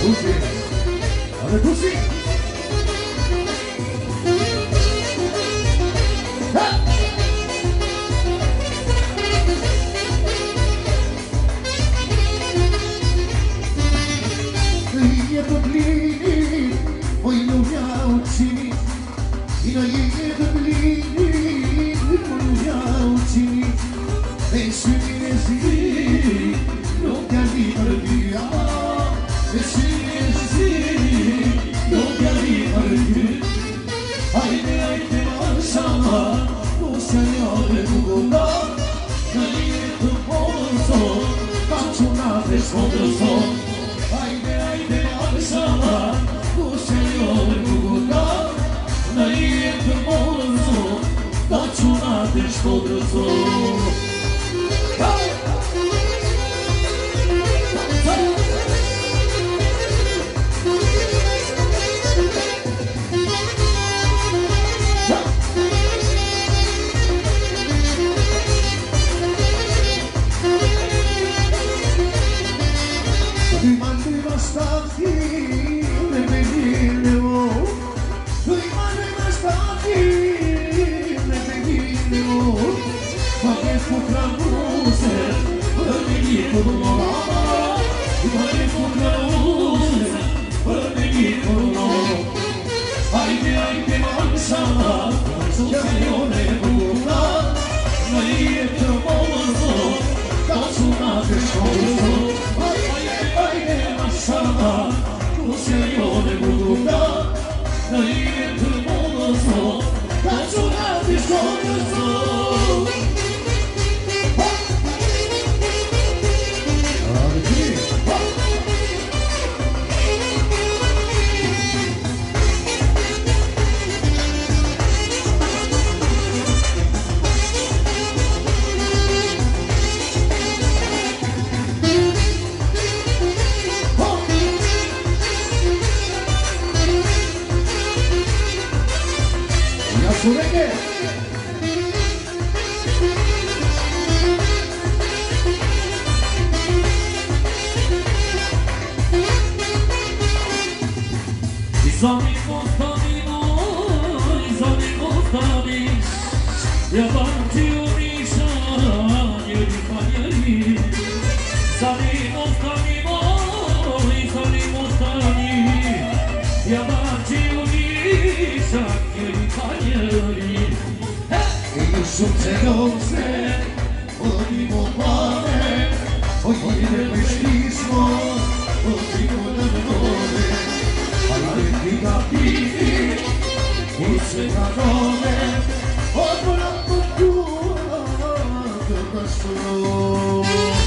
Pusi, ale pusi. E tot linii, voi nu mi-au ținit. Bine e tot linii, voi nu mi-au ținit. Deci mine zi, nu te-a libertia. Deci mine zi, nu te-a libertia. Haide, haide, așa, nu se iore bucura. Că e frumoso, ca ciuna de scodoso. Haide, haide, așa, nu se iore bucura. Că e frumoso, ca ciuna de scodoso. Oh,